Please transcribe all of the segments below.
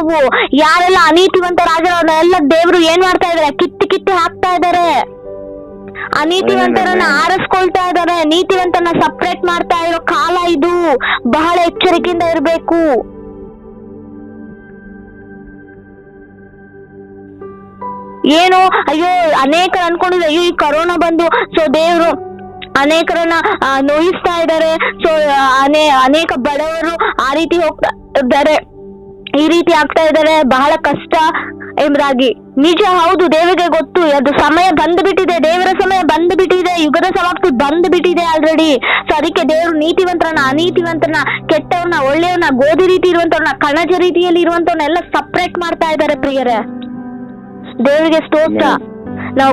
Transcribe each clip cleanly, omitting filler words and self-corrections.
ನಾವು ಯಾರೆಲ್ಲ ಅನೀತಿವಂತರಾಗಿರೋರೆಲ್ಲ ದೇವ್ರು ಏನ್ ಮಾಡ್ತಾ ಇದಾರೆ, ಕಿತ್ತಿ ಹಾಕ್ತಾ ಇದಾರೆ. ಅನೀತಿವಂತರನ್ನ ಆರಿಸ್ಕೊಳ್ತಾ ಇದಾರೆ. ನೀತಿವಂತರನ್ನ ಸಪ್ರೇಟ್ ಮಾಡ್ತಾ ಇರೋ ಕಾಲ ಇದು. ಬಹಳ ಎಚ್ಚರಿಕೆಯಿಂದ ಇರ್ಬೇಕು. ಏನು ಅಯ್ಯೋ ಅನೇಕರು ಅನ್ಕೊಂಡಿದ್ರು ಅಯ್ಯೋ ಈ ಕೊರೋನಾ ಬಂದು ಸೊ ದೇವ್ರು ಅನೇಕರನ್ನ ನೋಯಿಸ್ತಾ ಇದ್ದಾರೆ. ಸೊ ಅನೇಕ ಬಡವರು ಆ ರೀತಿ ಹೋಗ್ತಾ ಇದ್ದಾರೆ, ಈ ರೀತಿ ಆಗ್ತಾ ಇದ್ದಾರೆ, ಬಹಳ ಕಷ್ಟ ಎಂಬುದಾಗಿ. ನಿಜ, ಹೌದು, ದೇವರಿಗೆ ಗೊತ್ತು. ಅದು ಸಮಯ ಬಂದು ಬಿಟ್ಟಿದೆ, ದೇವರ ಸಮಯ ಬಂದು ಬಿಟ್ಟಿದೆ, ಯುಗದ ಸಮಾಪ್ತಿ ಬಂದು ಬಿಟ್ಟಿದೆ ಆಲ್ರೆಡಿ. ಸೊ ಅದಕ್ಕೆ ದೇವರು ನೀತಿವಂತರನ್ನ ಅನೀತಿವಂತರನ್ನ, ಕೆಟ್ಟವ್ರನ್ನ ಒಳ್ಳೆಯವ್ರನ್ನ, ಗೋಧಿ ರೀತಿ ಇರುವಂತವ್ರನ್ನ, ಕಣಜ ರೀತಿಯಲ್ಲಿ ಇರುವಂತವ್ರನ್ನೆಲ್ಲ ಸಪ್ರೇಟ್ ಮಾಡ್ತಾ ಇದ್ದಾರೆ ಪ್ರಿಯರೇ. ದೇವರಿಗೆ ಸ್ತೋತ್ರ. ನಾವು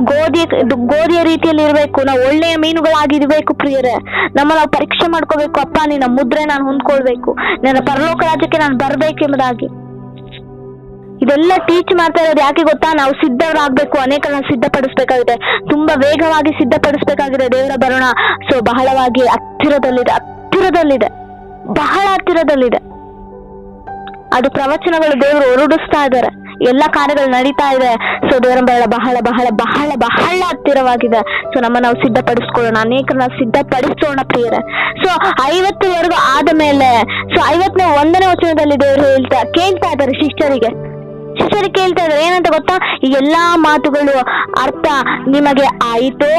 ಗೋಧಿಯ ರೀತಿಯಲ್ಲಿ ಇರ್ಬೇಕು. ನಾವು ಒಳ್ಳೆಯ ಮೀನುಗಳಾಗಿರ್ಬೇಕು ಪ್ರಿಯರೇ. ನಾವು ಪರೀಕ್ಷೆ ಮಾಡ್ಕೋಬೇಕು. ಅಪ್ಪ, ನಿನ್ನ ಮುದ್ರೆ ನಾನು ಹೊಂದ್ಕೊಳ್ಬೇಕು, ನನ್ನ ಪರಲೋಕ ರಾಜ್ಯಕ್ಕೆ ನಾನು ಬರ್ಬೇಕೆಂಬುದಾಗಿ. ಇದೆಲ್ಲ ಟೀಚ್ ಮಾಡ್ತಾ ಇರೋದು ಯಾಕೆ ಗೊತ್ತಾ? ನಾವು ಸಿದ್ಧರಾಗಬೇಕು. ಅನೇಕರನ್ನ ಸಿದ್ಧಪಡಿಸ್ಬೇಕಾಗಿದೆ, ತುಂಬಾ ವೇಗವಾಗಿ ಸಿದ್ಧಪಡಿಸ್ಬೇಕಾಗಿದೆ. ದೇವರ ಬರೋಣ ಸೊ ಬಹಳವಾಗಿ ಹತ್ತಿರದಲ್ಲಿದೆ, ಬಹಳ ಹತ್ತಿರದಲ್ಲಿದೆ. ಅದು ಪ್ರವಚನಗಳು ದೇವರು ಹೊರಡಿಸ್ತಾ ಇದ್ದಾರೆ, ಎಲ್ಲ ಕಾರ್ಯಗಳು ನಡೀತಾ ಇದೆ. ಸೊ ದೇವರ ಬಹಳ ಬಹಳ ಬಹಳ ಬಹಳ ಬಹಳ ಹತ್ತಿರವಾಗಿದೆ. ಸೊ ನಾವು ಸಿದ್ಧಪಡಿಸ್ಕೊಳ್ಳೋಣ, ಅನೇಕರನ್ನ ಸಿದ್ಧಪಡಿಸೋಣ ಪ್ರಿಯರೇ. ಸೊ 50 ಆದ ಮೇಲೆ ಸೊ 51ನೇ ವಚನದಲ್ಲಿ ದೇವರು ಕೇಳ್ತಾ ಇದ್ದಾರೆ ಶಿಷ್ಯರಿಗೆ ಕೇಳ್ತಾ ಇದ್ದಾರೆ ಏನಂತ ಗೊತ್ತಾ? ಈ ಎಲ್ಲಾ ಮಾತುಗಳು ಅರ್ಥ ನಿಮಗೆ ಆಯಿತೋ,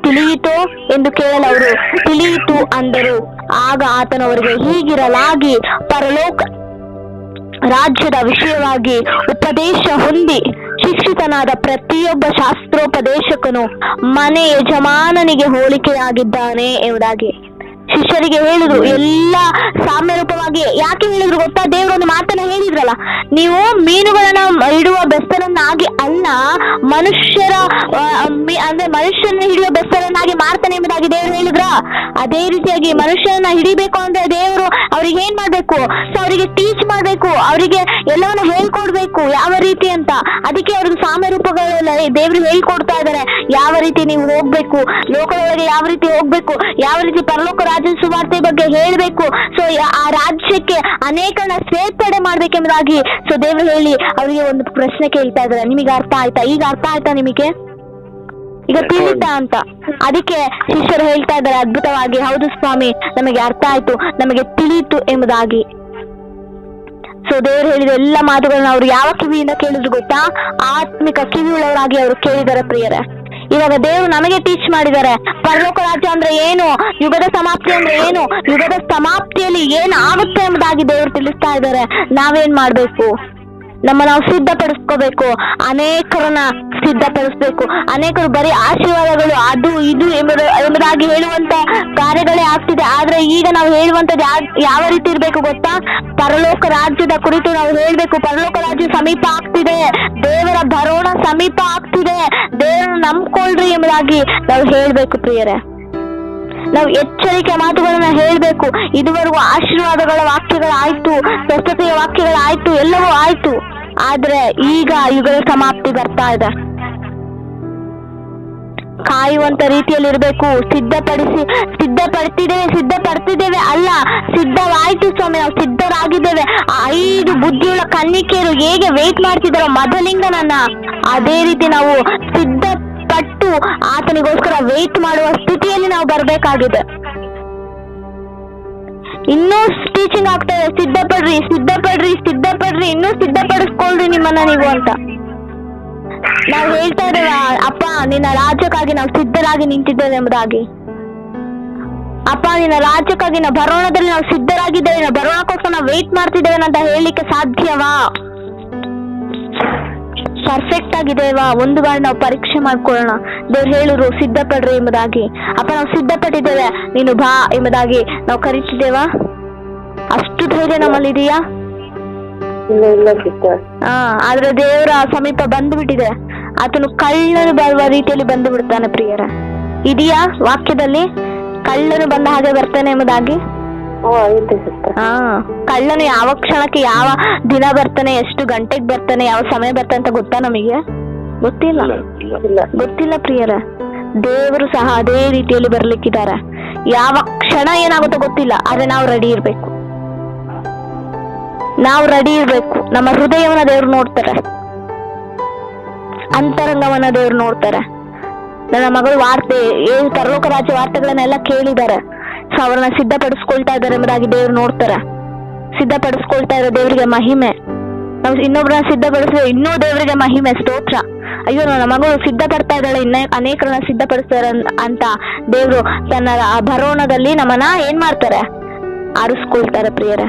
ತಿಳಿಯಿತೋ ಎಂದು ಕೇಳಲು ಅವರು ತಿಳಿಯಿತು ಅಂದರು. ಆಗ ಆತನವರಿಗೆ ಹೀಗಿರಲಾಗಿ ಪರಲೋಕ ರಾಜ್ಯದ ವಿಷಯವಾಗಿ ಉಪದೇಶ ಹೊಂದಿ ಶಿಕ್ಷಿತನಾದ ಪ್ರತಿಯೊಬ್ಬ ಶಾಸ್ತ್ರೋಪದೇಶಕನು ಮನೆ ಯಜಮಾನನಿಗೆ ಹೋಲಿಕೆಯಾಗಿದ್ದಾನೆ ಎಂಬುದಾಗಿ ಶಿಷ್ಯರಿಗೆ ಹೇಳಿದ್ರು. ಎಲ್ಲ ಸಾಮ್ಯ ರೂಪವಾಗಿ ಯಾಕೆ ಹೇಳಿದ್ರು ಗೊತ್ತಾ? ದೇವರೊಂದು ಮಾತನ್ನ ಹೇಳಿದ್ರಲ್ಲ, ನೀವು ಮೀನುಗಳನ್ನ ಇಡುವ ಬೆಸ್ತರನ್ನಾಗಿ ಅಲ್ಲ, ಮನುಷ್ಯರನ್ನ ಹಿಡಿಯುವ ಬೆಸ್ತರನ್ನಾಗಿ ಮಾಡ್ತಾನೆ ಎಂಬುದಾಗಿ ದೇವರು ಹೇಳಿದ್ರ. ಅದೇ ರೀತಿಯಾಗಿ ಮನುಷ್ಯರನ್ನ ಹಿಡಿಬೇಕು ಅಂದ್ರೆ ದೇವರು ಅವ್ರಿಗೆ ಏನ್ ಮಾಡ್ಬೇಕು? ಸೊ ಅವರಿಗೆ ಟೀಚ್ ಮಾಡ್ಬೇಕು, ಅವರಿಗೆ ಎಲ್ಲವನ್ನ ಹೇಳ್ಕೊಡ್ಬೇಕು ಯಾವ ರೀತಿ ಅಂತ. ಅದಕ್ಕೆ ಅವ್ರಿಗೆ ಸಾಮ್ಯ ರೂಪಗಳೆಲ್ಲ ದೇವರು ಹೇಳ್ಕೊಡ್ತಾ ಇದಾರೆ. ಯಾವ ರೀತಿ ನೀವು ಹೋಗ್ಬೇಕು, ಲೋಕದೊಳಗೆ ಯಾವ ರೀತಿ ಹೋಗ್ಬೇಕು, ಯಾವ ರೀತಿ ಪರಲೋಕ ರಾಜ್ಯದ ಸುವಾರ್ತೆ ಬಗ್ಗೆ ಹೇಳ್ಬೇಕು. ಸೊ ಆ ರಾಜ್ಯಕ್ಕೆ ಅನೇಕರನ್ನ ಸೇರ್ಪಡೆ ಮಾಡ್ಬೇಕೆಂಬುದಾಗಿ ಸೊ ದೇವರು ಹೇಳಿ ಅವರಿಗೆ ಒಂದು ಪ್ರಶ್ನೆ ಕೇಳ್ತಾ ಇದ್ದಾರೆ. ನಿಮಗೆ ಅರ್ಥ ಆಯ್ತಾ? ಈಗ ಅರ್ಥ ಆಯ್ತಾ ನಿಮಗೆ? ಈಗ ತಿಳಿತಾ ಅಂತ. ಅದಕ್ಕೆ ಶಿಷ್ಯರು ಹೇಳ್ತಾ ಇದ್ದಾರೆ ಅದ್ಭುತವಾಗಿ, ಹೌದು ಸ್ವಾಮಿ, ನಮಗೆ ಅರ್ಥ ಆಯ್ತು, ನಮಗೆ ತಿಳಿಯಿತು ಎಂಬುದಾಗಿ. ಸೊ ದೇವರು ಹೇಳಿದ ಎಲ್ಲ ಮಾತುಗಳನ್ನ ಅವ್ರು ಯಾವ ಕಿವಿಯಿಂದ ಕೇಳಿದ್ರು ಗೊತ್ತಾ? ಆತ್ಮಿಕ ಕಿವಿಯುಳ್ಳವರಾಗಿ ಅವರು ಕೇಳಿದ್ದಾರೆ ಪ್ರಿಯರೇ. ಇವಾಗ ದೇವರು ನಮಗೆ ಟೀಚ್ ಮಾಡಿದ್ದಾರೆ. ಪರಲೋಕ ರಾಜ್ಯ ಅಂದ್ರೆ ಏನು, ಯುಗದ ಸಮಾಪ್ತಿ ಅಂದ್ರೆ ಏನು, ಯುಗದ ಸಮಾಪ್ತಿಯಲ್ಲಿ ಏನು ಆಗುತ್ತೆ ಎಂಬುದಾಗಿ ದೇವರು ತಿಳಿಸ್ತಾ ಇದ್ದಾರೆ. ನಾವೇನ್ ಮಾಡ್ಬೇಕು? ನಾವು ಸಿದ್ಧಪಡಿಸ್ಕೋಬೇಕು, ಅನೇಕರನ್ನ ಸಿದ್ಧಪಡಿಸ್ಬೇಕು. ಅನೇಕರು ಬರೀ ಆಶೀರ್ವಾದಗಳು ಅದು ಇದು ಎಂಬುದಾಗಿ ಹೇಳುವಂತ ಕಾರ್ಯಗಳೇ ಆಗ್ತಿದೆ. ಆದ್ರೆ ಈಗ ನಾವು ಹೇಳುವಂತದ್ದು ಯಾವ ರೀತಿ ಇರ್ಬೇಕು ಗೊತ್ತಾ? ಪರಲೋಕ ರಾಜ್ಯದ ಕುರಿತು ನಾವು ಹೇಳ್ಬೇಕು. ಪರಲೋಕ ರಾಜ್ಯ ಸಮೀಪ ಆಗ್ತಿದೆ, ದೇವರ ಬರೋಣ ಸಮೀಪ ಆಗ್ತಿದೆ, ದೇವರನ್ನು ನಂಬ್ಕೊಳ್ರಿ ಎಂಬುದಾಗಿ ನಾವು ಹೇಳ್ಬೇಕು ಪ್ರಿಯರೇ. ನಾವು ಎಚ್ಚರಿಕೆ ಮಾತುಗಳನ್ನ ಹೇಳ್ಬೇಕು. ಇದುವರೆಗೂ ಆಶೀರ್ವಾದಗಳ ವಾಕ್ಯಗಳಾಯ್ತು, ಸ್ವಸ್ಥತೆಯ ವಾಕ್ಯಗಳಾಯ್ತು, ಎಲ್ಲವೂ ಆಯ್ತು. ಆದ್ರೆ ಈಗ ಯುಗದ ಸಮಾಪ್ತಿ ಬರ್ತಾ ಇದೆ. ಕಾಯುವಂತ ರೀತಿಯಲ್ಲಿ ಇರ್ಬೇಕು. ಸಿದ್ಧಪಡ್ತಿದ್ದೇವೆ ಅಲ್ಲ, ಸಿದ್ಧವಾಯ್ತು ಸ್ವಾಮಿ, ನಾವು ಸಿದ್ಧರಾಗಿದ್ದೇವೆ. 5 ಬುದ್ಧಿಯುಳ್ಳ ಕನ್ನಿಕೆಯರು ಹೇಗೆ ವೇಟ್ ಮಾಡ್ತಿದ್ದಾರೋ ಮೊದಲಿಂದ ಅದೇ ರೀತಿ ನಾವು ಸಿದ್ಧಪಟ್ಟು ಆತನಿಗೋಸ್ಕರ ವೇಟ್ ಮಾಡುವ ಸ್ಥಿತಿಯಲ್ಲಿ ನಾವು ಬರ್ಬೇಕಾಗಿದೆ. ಇನ್ನೂ ಟೀಚಿಂಗ್ ಆಗ್ತದೆ, ಸಿದ್ಧಪಡ್ರಿ, ಇನ್ನೂ ಸಿದ್ಧಪಡಿಸ್ಕೊಳ್ರಿ ನಿಮ್ಮನ್ನ ನೀವು ಅಂತ ನಾವು ಹೇಳ್ತಾ ಇದ್ದೇವೆ. ಅಪ್ಪ, ನಿನ್ನ ರಾಜ್ಯಕ್ಕಾಗಿ ನಾವು ಸಿದ್ಧರಾಗಿ ನಿಂತಿದ್ದೇವೆ ಎಂಬುದಾಗಿ. ಅಪ್ಪ, ನಿನ್ನ ರಾಜ್ಯಕ್ಕಾಗಿ ನಾವು ಬರೋಣದಲ್ಲಿ ನಾವು ಸಿದ್ಧರಾಗಿದ್ದೇವೆ, ನಾವು ಬರೋಣಕ್ಕೋಸ್ಕರ ನಾವು ವೇಟ್ ಮಾಡ್ತಿದ್ದೇವೆ ಅಂತ ಹೇಳಲಿಕ್ಕೆ ಸಾಧ್ಯವಾ? ಪರ್ಫೆಕ್ಟ್ ಆಗಿದ್ದೇವಾ? ಒಂದು ಬಾರಿ ನಾವು ಪರೀಕ್ಷೆ ಮಾಡ್ಕೊಳ್ಳೋಣ. ದೇವ್ರು ಹೇಳಿದ್ರು ಸಿದ್ಧಪಡ್ರಿ ಎಂಬುದಾಗಿ. ಅಪ್ಪ, ನಾವು ಸಿದ್ಧಪಟ್ಟಿದ್ದೇವೆ, ನೀನು ಬಾ ಎಂಬುದಾಗಿ ನಾವು ಕರೀತಿದ್ದೇವಾ? ಅಷ್ಟು ಧೈರ್ಯ ನಮ್ಮಲ್ಲಿ ಇದೆಯಾ? ಆದ್ರೆ ದೇವರ ಸಮೀಪ ಬಂದು ಬಿಟ್ಟಿದೆ. ಆತನು ಕಳ್ಳನು ಬರುವ ರೀತಿಯಲ್ಲಿ ಬಂದು ಬಿಡ್ತಾನೆ ಪ್ರಿಯರ. ಇದೆಯಾ ವಾಕ್ಯದಲ್ಲಿ? ಕಳ್ಳನು ಬಂದ ಹಾಗೆ ಬರ್ತಾನೆ ಎಂಬುದಾಗಿ. ಕಳ್ಳನು ಯಾವ ಕ್ಷಣಕ್ಕೆ, ಯಾವ ದಿನ ಬರ್ತಾನೆ, ಎಷ್ಟು ಗಂಟೆಗೆ ಬರ್ತಾನೆ, ಯಾವ ಸಮಯ ಬರ್ತಾನೆ ಅಂತ ಗೊತ್ತಾ ನಮಗೆ? ಗೊತ್ತಿಲ್ಲ ಪ್ರಿಯರ. ದೇವರು ಸಹ ಅದೇ ರೀತಿಯಲ್ಲಿ ಬರ್ಲಿಕ್ಕಿದ್ದಾರೆ. ಯಾವ ಕ್ಷಣ ಏನಾಗುತ್ತೋ ಗೊತ್ತಿಲ್ಲ, ಆದ್ರೆ ನಾವು ರೆಡಿ ಇರ್ಬೇಕು. ನಾವು ರೆಡಿ ಇರ್ಬೇಕು. ನಮ್ಮ ಹೃದಯವನ್ನ ದೇವ್ರು ನೋಡ್ತಾರೆ, ಅಂತರಂಗವನ್ನ ದೇವ್ರು ನೋಡ್ತಾರೆ. ನನ್ನ ಮಗಳು ವಾರ್ತೆ ಪರಲೋಕ ರಾಜ್ಯ ವಾರ್ತೆಗಳನ್ನೆಲ್ಲ ಕೇಳಿದ್ದಾರೆ. ಸೊ ಅವ್ರನ್ನ ಸಿದ್ಧಪಡಿಸ್ಕೊಳ್ತಾ ಇದ್ದಾರೆ ಎಂಬುದಾಗಿ ದೇವ್ರು ನೋಡ್ತಾರೆ. ಸಿದ್ಧಪಡಿಸ್ಕೊಳ್ತಾ ಇರೋ ದೇವರಿಗೆ ಮಹಿಮೆ. ನಾವು ಇನ್ನೊಬ್ಬರನ್ನ ಸಿದ್ಧಪಡಿಸಿದ್ರೆ ಇನ್ನೂ ದೇವರಿಗೆ ಮಹಿಮೆ, ಸ್ತೋತ್ರ. ಅಯ್ಯೋ ನನ್ನ ಮಗಳು ಸಿದ್ಧ ಪಡ್ತಾ ಇದ್ದಾಳೆ, ಅನೇಕರನ್ನ ಸಿದ್ಧಪಡಿಸ್ತಾರೆ ಅಂತ ದೇವ್ರು ತನ್ನ ಭರೋಣದಲ್ಲಿ ನಮ್ಮನ್ನ ಏನ್ ಮಾಡ್ತಾರೆ, ಆರಿಸ್ಕೊಳ್ತಾರೆ ಪ್ರಿಯರೇ.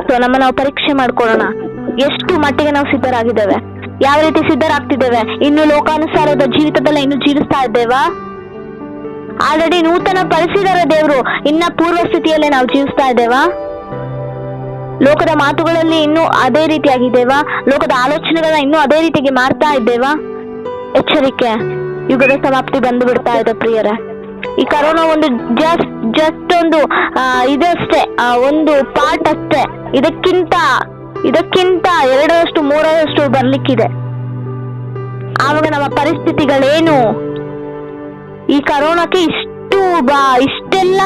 ಸೊ ನಮ್ಮನ್ನ ನಾವು ಪರೀಕ್ಷೆ ಮಾಡ್ಕೊಳ್ಳೋಣ, ಎಷ್ಟು ಮಟ್ಟಿಗೆ ನಾವು ಸಿದ್ಧರಾಗಿದ್ದೇವೆ, ಯಾವ ರೀತಿ ಸಿದ್ಧರಾಗ್ತಿದ್ದೇವೆ. ಇನ್ನು ಲೋಕಾನುಸಾರದ ಜೀವಿತದಲ್ಲ ಇನ್ನು ಜೀವಿಸ್ತಾ ಇದ್ದೇವಾ? ಆಲ್ರೆಡಿ ನೂತನ ಪಡಿಸಿದಾರೆ ದೇವ್ರು, ಇನ್ನ ಪೂರ್ವ ಸ್ಥಿತಿಯಲ್ಲೇ ನಾವು ಜೀವಿಸ್ತಾ ಇದ್ದೇವಾ? ಲೋಕದ ಮಾತುಗಳಲ್ಲಿ ಇನ್ನೂ ಅದೇ ರೀತಿಯಾಗಿದ್ದೇವಾ? ಲೋಕದ ಆಲೋಚನೆಗಳನ್ನ ಇನ್ನೂ ಅದೇ ರೀತಿಯಾಗಿ ಮಾಡ್ತಾ ಇದ್ದೇವಾ? ಎಚ್ಚರಿಕೆ, ಯುಗದ ಸಮಾಪ್ತಿ ಬಂದು ಬಿಡ್ತಾ ಇದೆ ಪ್ರಿಯರೇ. ಈ ಕರೋನಾ ಒಂದು ಜಸ್ಟ್ ಒಂದು ಇದಷ್ಟೇ, ಒಂದು ಪಾರ್ಟ್ ಅಷ್ಟೇ. ಇದಕ್ಕಿಂತ 2ರಷ್ಟು 3ರಷ್ಟು ಬರ್ಲಿಕ್ಕಿದೆ. ಆವಾಗ ನಮ್ಮ ಪರಿಸ್ಥಿತಿಗಳೇನು? ಈ ಕರೋನಾಕ್ಕೆ ಇಷ್ಟೆಲ್ಲ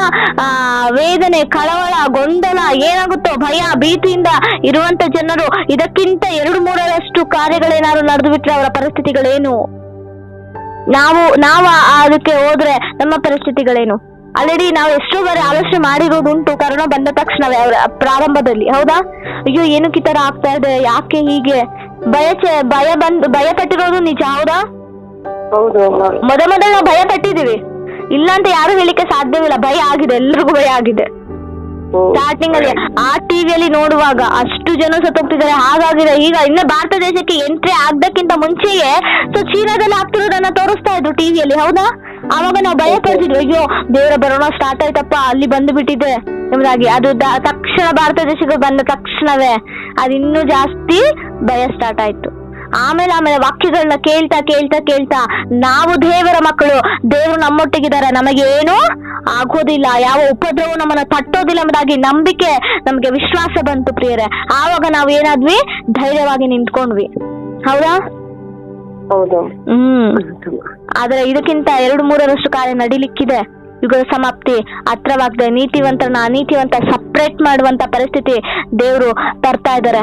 ವೇದನೆ, ಕಳವಳ, ಗೊಂದಲ ಏನಾಗುತ್ತೋ, ಭಯ ಭೀತಿಯಿಂದ ಇರುವಂತ ಜನರು ಇದಕ್ಕಿಂತ 2-3ರಷ್ಟು ಕಾರ್ಯಗಳೇನಾದ್ರು ನಡೆದು ಬಿಟ್ರೆ ಅವರ ಪರಿಸ್ಥಿತಿಗಳೇನು? ನಾವು ಅದಕ್ಕೆ ಹೋದ್ರೆ ನಮ್ಮ ಪರಿಸ್ಥಿತಿಗಳೇನು? ಆಲ್ರೆಡಿ ನಾವು ಎಷ್ಟೋ ಬಾರಿ ಆಲೋಚನೆ ಮಾಡಿರೋದುಂಟು ಕರೋನಾ ಬಂದ ತಕ್ಷಣ ಪ್ರಾರಂಭದಲ್ಲಿ. ಹೌದಾ? ಅಯ್ಯೋ ಏನಕ್ಕೆ ಈ ತರ ಆಗ್ತಾ ಇದೆ, ಯಾಕೆ ಹೀಗೆ ಭಯ ಪಟ್ಟಿರೋದು ನಿಜ. ಹೌದಾ? ಮೊದಲು ನಾವು ಭಯ ಪಟ್ಟಿದೀವಿ, ಇಲ್ಲ ಅಂತ ಯಾರು ಹೇಳಿಕ್ಕೆ ಸಾಧ್ಯವಿಲ್ಲ. ಭಯ ಆಗಿದೆ, ಎಲ್ರಿಗೂ ಭಯ ಆಗಿದೆ. ಸ್ಟಾರ್ಟಿಂಗ್ ಅಲ್ಲಿ ಆ ಟಿವಿಯಲ್ಲಿ ನೋಡುವಾಗ ಅಷ್ಟು ಜನ ಸತ್ತೋಗ್ತಿದ್ದಾರೆ, ಹಾಗಾಗಿದೆ ಈಗ. ಇನ್ನು ಭಾರತ ದೇಶಕ್ಕೆ ಎಂಟ್ರಿ ಆಗದಕ್ಕಿಂತ ಮುಂಚೆಯೇ ಸೊ ಚೀನಾದಲ್ಲಿ ಆಗ್ತಿರೋದನ್ನ ತೋರಿಸ್ತಾ ಇದ್ರು ಟಿವಿಯಲ್ಲಿ. ಹೌದಾ? ಆವಾಗ ನಾವು ಭಯ ಪಡ್ತಿದ್ವಿ, ಅಯ್ಯೋ ದೇವರ ಬರೋಣ ಸ್ಟಾರ್ಟ್ ಆಯ್ತಪ್ಪ, ಅಲ್ಲಿ ಬಂದು ಬಿಟ್ಟಿದೆ ಎಂಬುದಾಗಿ. ಅದು ತಕ್ಷಣ ಭಾರತ ದೇಶಕ್ಕೆ ಬಂದ ತಕ್ಷಣವೇ ಅದು ಇನ್ನೂ ಜಾಸ್ತಿ ಭಯ ಸ್ಟಾರ್ಟ್ ಆಯ್ತು. ಆಮೇಲೆ ವಾಕ್ಯಗಳನ್ನ ಕೇಳ್ತಾ ನಾವು ದೇವರ ಮಕ್ಕಳು, ದೇವರು ನಮ್ಮೊಟ್ಟಿಗಿದ್ದಾರೆ, ನಮಗೇನು ಆಗೋದಿಲ್ಲ, ಯಾವ ಉಪದ್ರವೂ ನಮ್ಮನ್ನ ತಟ್ಟೋದಿಲ್ಲ ಎಂಬುದಾಗಿ ನಂಬಿಕೆ, ನಮ್ಗೆ ವಿಶ್ವಾಸ ಬಂತು ಪ್ರಿಯರೇ. ಆವಾಗ ನಾವು ಏನಾದ್ವಿ, ಧೈರ್ಯವಾಗಿ ನಿಂತ್ಕೊಂಡ್ವಿ. ಹೌದಾ? ಆದ್ರೆ ಇದಕ್ಕಿಂತ 2-3ರಷ್ಟು ಕಾರ್ಯ ನಡಿಲಿಕ್ಕಿದೆ. ಯುಗದ ಸಮಾಪ್ತಿ ಹತ್ರವಾಗಿದೆ. ನೀತಿವಂತರನ್ನ ಅನೀತಿವಂತ ಸಪ್ರೇಟ್ ಮಾಡುವಂತ ಪರಿಸ್ಥಿತಿ ದೇವರು ತರ್ತಾ ಇದ್ದಾರೆ.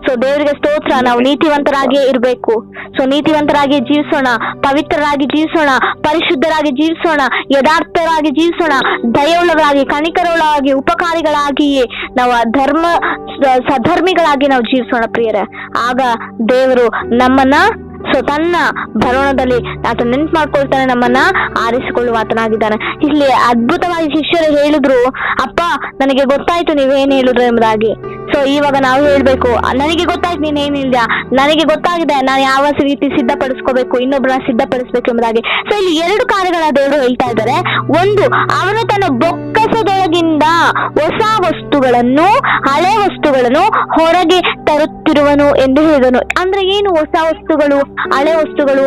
ಸೊ ದೇವರಿಗೆ ಸ್ತೋತ್ರ. ನಾವು ನೀತಿವಂತರಾಗಿಯೇ ಇರಬೇಕು. ಸೊ ನೀತಿವಂತರಾಗಿ ಜೀವಿಸೋಣ, ಪವಿತ್ರರಾಗಿ ಜೀವಿಸೋಣ, ಪರಿಶುದ್ಧರಾಗಿ ಜೀವಿಸೋಣ, ಯಥಾರ್ಥರಾಗಿ ಜೀವಿಸೋಣ, ದಯವುಳ್ಳವರಾಗಿ, ಕನಿಕರವುಳ್ಳವರಾಗಿ, ಉಪಕಾರಿಗಳಾಗಿ ನಾವು ಸಧರ್ಮಿಗಳಾಗಿ ನಾವು ಜೀವಿಸೋಣ ಪ್ರಿಯರೇ. ಆಗ ದೇವರು ನಮ್ಮನ್ನ ತನ್ನ ಭರೋಣದಲ್ಲಿ ಆತ ನೆನ್ಪು ಮಾಡ್ಕೊಳ್ತಾನೆ, ನಮ್ಮನ್ನ ಆರಿಸಿಕೊಳ್ಳುವ ಆತನಾಗಿದ್ದಾನೆ. ಇಲ್ಲಿ ಅದ್ಭುತವಾಗಿ ಶಿಷ್ಯರು ಹೇಳಿದ್ರು, ಅಪ್ಪ ನನಗೆ ಗೊತ್ತಾಯ್ತು ನೀವೇನ್ ಹೇಳಿದ್ರು ಎಂಬುದಾಗಿ. ಸೊ ಇವಾಗ ನಾವು ಹೇಳ್ಬೇಕು, ನನಗೆ ಗೊತ್ತಾಯ್ತು ನೀನೇನ್ ಹೇಳ್ದ, ನನಗೆ ಗೊತ್ತಾಗಿದೆ ನಾನು ಯಾವ ರೀತಿ ಸಿದ್ಧಪಡಿಸ್ಕೋಬೇಕು, ಇನ್ನೊಬ್ಬರನ್ನ ಸಿದ್ಧಪಡಿಸ್ಬೇಕು ಎಂಬುದಾಗಿ. ಸೊ ಇಲ್ಲಿ 2 ಕಾರ್ಯಗಳ ದೇವರು ಹೇಳ್ತಾ ಇದ್ದಾರೆ. ಒಂದು, ಅವನು ತನ್ನ ಬೊಕ್ಕಸದೊಳಗಿಂದ ಹೊಸ ವಸ್ತುಗಳನ್ನು, ಹಳೆ ವಸ್ತುಗಳನ್ನು ಹೊರಗೆ ತರುತ್ತಿರುವನು ಎಂದು ಹೇಳಿದನು. ಅಂದ್ರೆ ಏನು ಹೊಸ ವಸ್ತುಗಳು, ಹಳೆ ವಸ್ತುಗಳು?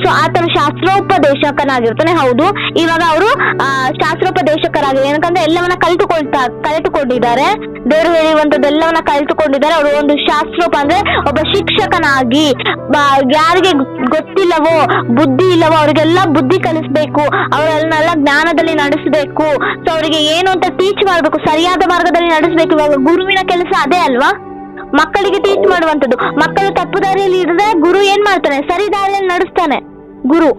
ಸೊ ಆತನು ಶಾಸ್ತ್ರೋಪದೇಶಕನಾಗಿರ್ತಾನೆ. ಹೌದು, ಇವಾಗ ಅವರು ಶಾಸ್ತ್ರೋಪದೇಶಕರಾಗಿ, ಏನಕ್ಕಂದ್ರೆ ಎಲ್ಲವನ್ನ ಕಲಿತುಕೊಂಡಿದ್ದಾರೆ. ದೇವರು ಹೇಳಿರುವಂತದ್ದೆಲ್ಲವನ್ನ ಕಲಿತುಕೊಂಡಿದ್ದಾರೆ. ಅವರು ಒಂದು ಶಾಸ್ತ್ರೋಪ ಅಂದ್ರೆ ಒಬ್ಬ ಶಿಕ್ಷಕನಾಗಿ, ಯಾರಿಗೆ ಗೊತ್ತಿಲ್ಲವೋ, ಬುದ್ಧಿ ಇಲ್ಲವೋ ಅವರಿಗೆಲ್ಲ ಬುದ್ಧಿ ಕಲಿಸ್ಬೇಕು, ಅವರನ್ನೆಲ್ಲ ಜ್ಞಾನದಲ್ಲಿ ನಡೆಸಬೇಕು. ಸೊ ಅವರಿಗೆ ಏನು ಅಂತ ಟೀಚ್ ಮಾಡ್ಬೇಕು, ಸರಿಯಾದ ಮಾರ್ಗದಲ್ಲಿ ನಡೆಸಬೇಕು. ಇವಾಗ ಗುರುವಿನ ಕೆಲಸ ಅದೇ ಅಲ್ವಾ? ಮಕ್ಕಳಿಗೆ ಟೀಚ್ ಮಾಡುವಂತದ್ದು. ಮಕ್ಕಳು ತಪ್ಪು ದಾರಿಯಲ್ಲಿ ಇದ್ರೆ ಗುರು ಏನ್ ಮಾಡ್ತಾನೆ, ಸರಿ ದಾರಿಯಲ್ಲಿ ನಡೆಸ್ತಾನೆ ಗುರು.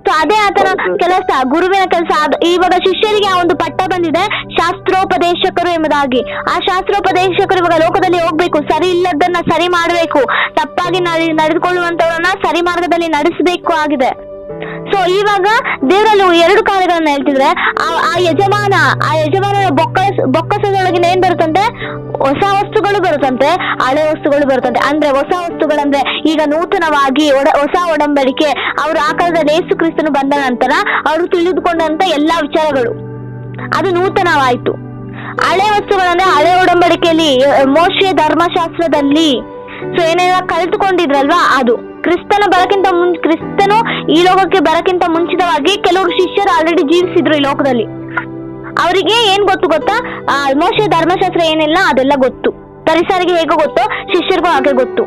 ಸೊ ಅದೇ ಆತನ ಕೆಲಸ, ಗುರುವಿನ ಕೆಲಸ. ಇವಾಗ ಶಿಷ್ಯರಿಗೆ ಆ ಒಂದು ಪಟ್ಟ ಬಂದಿದೆ, ಶಾಸ್ತ್ರೋಪದೇಶಕರು ಎಂಬುದಾಗಿ. ಆ ಶಾಸ್ತ್ರೋಪದೇಶಕರು ಇವಾಗ ಲೋಕದಲ್ಲಿ ಹೋಗ್ಬೇಕು, ಸರಿ ಇಲ್ಲದನ್ನ ಸರಿ ಮಾಡಬೇಕು, ತಪ್ಪಾಗಿ ನಡೆದುಕೊಳ್ಳುವಂತವ್ರನ್ನ ಸರಿ ಮಾರ್ಗದಲ್ಲಿ ನಡೆಸಬೇಕು ಆಗಿದೆ. ಸೊ ಇವಾಗ ದೇವರಲ್ಲಿ 2 ಕಾರ್ಯಗಳನ್ನ ಹೇಳ್ತಿದ್ರೆ, ಆ ಯಜಮಾನನ ಬೊಕ್ಕಸದೊಳಗಿನ ಏನ್ ಬರುತ್ತಂತೆ, ಹೊಸ ವಸ್ತುಗಳು ಬರುತ್ತಂತೆ, ಹಳೆ ವಸ್ತುಗಳು ಬರುತ್ತಂತೆ. ಅಂದ್ರೆ ಹೊಸ ವಸ್ತುಗಳಂದ್ರೆ ಈಗ ನೂತನವಾಗಿ ಹೊಸ ಒಡಂಬಡಿಕೆ, ಅವರು ಆ ಕಾಲದಲ್ಲಿ ಯೇಸು ಕ್ರಿಸ್ತನು ಬಂದ ನಂತರ ಅವರು ತಿಳಿದುಕೊಂಡಂತ ಎಲ್ಲಾ ವಿಚಾರಗಳು ಅದು ನೂತನವಾಯ್ತು. ಹಳೆ ವಸ್ತುಗಳಂದ್ರೆ ಹಳೆ ಒಡಂಬಡಿಕೆಯಲ್ಲಿ ಮೋಶೆ ಧರ್ಮಶಾಸ್ತ್ರದಲ್ಲಿ ಸೊ ಏನೇನ ಕಲಿತುಕೊಂಡಿದ್ರಲ್ವಾ ಅದು. ಕ್ರಿಸ್ತನು ಈ ಲೋಕಕ್ಕೆ ಬರಕ್ಕಿಂತ ಮುಂಚಿತವಾಗಿ ಕೆಲವರು ಶಿಷ್ಯರು ಆಲ್ರೆಡಿ ಜೀವಿಸಿದ್ರು ಈ ಲೋಕದಲ್ಲಿ. ಅವರಿಗೆ ಏನ್ ಗೊತ್ತಾ, ಮೋಶೆ ಧರ್ಮಶಾಸ್ತ್ರ ಏನಿಲ್ಲ ಅದೆಲ್ಲ ಗೊತ್ತು. ಪರಿಸರಿಗೆ ಹೇಗೋ ಗೊತ್ತು, ಶಿಷ್ಯರಿಗೂ ಹಾಗೆ ಗೊತ್ತು.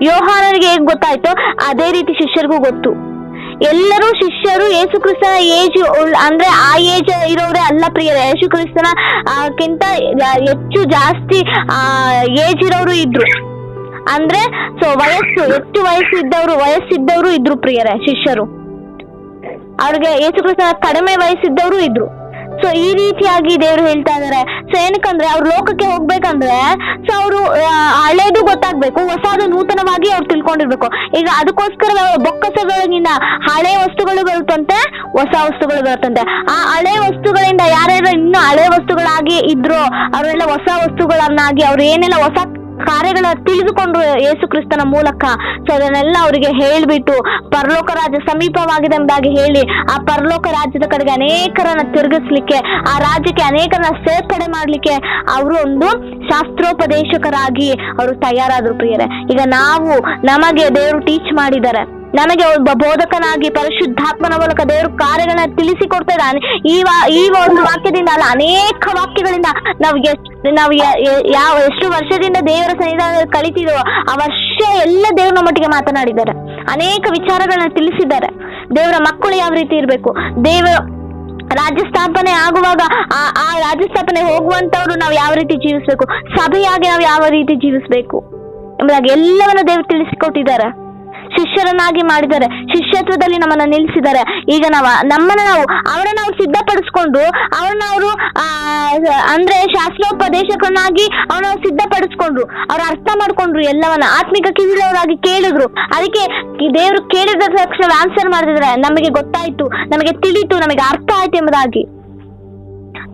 ಯೋಹಾನನಿಗೆ ಹೇಗೆ ಗೊತ್ತಾಯ್ತೋ ಅದೇ ರೀತಿ ಶಿಷ್ಯರಿಗೂ ಗೊತ್ತು. ಎಲ್ಲರೂ ಶಿಷ್ಯರು ಯೇಸು ಕ್ರಿಸ್ತನ ಏಜ್ ಅಂದ್ರೆ ಆ ಏಜ್ ಇರೋರೇ ಅಲ್ಲ ಪ್ರಿಯರೇ. ಯೇಸು ಕ್ರಿಸ್ತನ ಕಿಂತ ಹೆಚ್ಚು ಜಾಸ್ತಿ ಏಜ್ ಇರೋರು ಇದ್ರು. ಅಂದ್ರೆ ಸೊ ಹೆಚ್ಚು ವಯಸ್ಸಿದ್ದವರು ಇದ್ರು ಪ್ರಿಯರೇ ಶಿಷ್ಯರು. ಅವ್ರಿಗೆ ಯೇಸು ಕ್ರಿಸ್ತನ ಕಡಿಮೆ ವಯಸ್ಸಿದ್ದವರು ಇದ್ರು. ಸೊ ಈ ರೀತಿಯಾಗಿ ದೇವರು ಹೇಳ್ತಾ ಇದಾರೆ. ಸೊ ಏನಕ್ಕಂದ್ರೆ ಅವ್ರು ಲೋಕಕ್ಕೆ ಹೋಗ್ಬೇಕಂದ್ರೆ ಸೊ ಅವರು ಹಳೇದು ಗೊತ್ತಾಗ್ಬೇಕು, ಹೊಸದು ನೂತನವಾಗಿ ಅವ್ರು ತಿಳ್ಕೊಂಡಿರ್ಬೇಕು. ಈಗ ಅದಕ್ಕೋಸ್ಕರ ಬೊಕ್ಕಸಗಳಿಂದ ಹಳೆ ವಸ್ತುಗಳು ಬರುತ್ತಂತೆ, ಹೊಸ ವಸ್ತುಗಳು ಬರುತ್ತಂತೆ. ಆ ಹಳೆ ವಸ್ತುಗಳಿಂದ ಯಾರ್ಯಾರು ಇನ್ನೂ ಹಳೆ ವಸ್ತುಗಳಾಗಿ ಇದ್ರು ಅವರೆಲ್ಲ ಹೊಸ ವಸ್ತುಗಳನ್ನಾಗಿ ಅವ್ರು ಏನೆಲ್ಲ ಹೊಸ ಕಾರ್ಯಗಳ ತಿಳಿದುಕೊಂಡ್ರು ಯೇಸು ಕ್ರಿಸ್ತನ ಮೂಲಕ. ಸೊ ಅದನ್ನೆಲ್ಲ ಅವರಿಗೆ ಹೇಳ್ಬಿಟ್ಟು ಪರಲೋಕ ರಾಜ್ಯ ಸಮೀಪವಾಗಿದೆ ಎಂಬುದಾಗಿ ಹೇಳಿ ಆ ಪರಲೋಕ ರಾಜ್ಯದ ಕಡೆಗೆ ಅನೇಕರನ್ನ ತಿರುಗಿಸ್ಲಿಕ್ಕೆ, ಆ ರಾಜ್ಯಕ್ಕೆ ಅನೇಕರನ್ನ ಸೇರ್ಪಡೆ ಮಾಡ್ಲಿಕ್ಕೆ ಅವರು ಒಂದು ಶಾಸ್ತ್ರೋಪದೇಶಕರಾಗಿ ಅವರು ತಯಾರಾದ್ರು ಪ್ರಿಯರೇ. ಈಗ ನಮಗೆ ದೇವರು ಟೀಚ್ ಮಾಡಿದ್ದಾರೆ, ನಮಗೆ ಒಬ್ಬ ಬೋಧಕನಾಗಿ ಪರಿಶುದ್ಧಾತ್ಮನ ಮೂಲಕ ದೇವರು ಕಾರ್ಯಗಳನ್ನ ತಿಳಿಸಿಕೊಡ್ತಾ ಇದ್ದಾನೆ. ಈ ಒಂದು ವಾಕ್ಯದಿಂದ ಅಲ್ಲ, ಅನೇಕ ವಾಕ್ಯಗಳಿಂದ ನಾವು ಎಷ್ಟು ವರ್ಷದಿಂದ ದೇವರ ಸನ್ನಿಧಾನದಲ್ಲಿ ಕಲಿತಿದೋ ಆ ವರ್ಷ ಎಲ್ಲ ದೇವ್ರ ನಮ್ಮೊಟ್ಟಿಗೆ ಮಾತನಾಡಿದ್ದಾರೆ, ಅನೇಕ ವಿಚಾರಗಳನ್ನ ತಿಳಿಸಿದ್ದಾರೆ. ದೇವರ ಮಕ್ಕಳು ಯಾವ ರೀತಿ ಇರಬೇಕು, ದೇವರ ರಾಜ್ಯ ಸ್ಥಾಪನೆ ಆಗುವಾಗ ಆ ರಾಜ್ಯ ಸ್ಥಾಪನೆ ಹೋಗುವಂತವ್ರು ನಾವು ಯಾವ ರೀತಿ ಜೀವಿಸ್ಬೇಕು, ಸಭೆಯಾಗಿ ನಾವು ಯಾವ ರೀತಿ ಜೀವಿಸ್ಬೇಕು ಎಂಬುದಾಗಿ ಎಲ್ಲವನ್ನ ದೇವರು ತಿಳಿಸಿಕೊಟ್ಟಿದ್ದಾರೆ. ಶಿಷ್ಯರನ್ನಾಗಿ ಮಾಡಿದ್ದಾರೆ, ಶಿಷ್ಯತ್ವದಲ್ಲಿ ನಮ್ಮನ್ನ ನಿಲ್ಲಿಸಿದ್ದಾರೆ. ಈಗ ಅವರನ್ನ ನಾವು ಸಿದ್ಧಪಡಿಸ್ಕೊಂಡು ಅವ್ರನ್ನ ಅವರು ಅಂದ್ರೆ ಶಾಸ್ತ್ರೋಪದೇಶಕರನ್ನಾಗಿ ಅವ್ರನ್ನ ಸಿದ್ಧಪಡಿಸ್ಕೊಂಡ್ರು, ಅವ್ರು ಅರ್ಥ ಮಾಡ್ಕೊಂಡ್ರು, ಎಲ್ಲವನ್ನ ಆತ್ಮಿಕ ಕಿವಿಳವರಾಗಿ ಕೇಳಿದ್ರು. ಅದಕ್ಕೆ ದೇವರು ಕೇಳಿದ ತಕ್ಷಣ ಆನ್ಸರ್ ಮಾಡಿದ್ರೆ ನಮಗೆ ಗೊತ್ತಾಯ್ತು, ನಮಗೆ ತಿಳಿತು, ನಮಗೆ ಅರ್ಥ ಆಯ್ತು ಎಂಬುದಾಗಿ.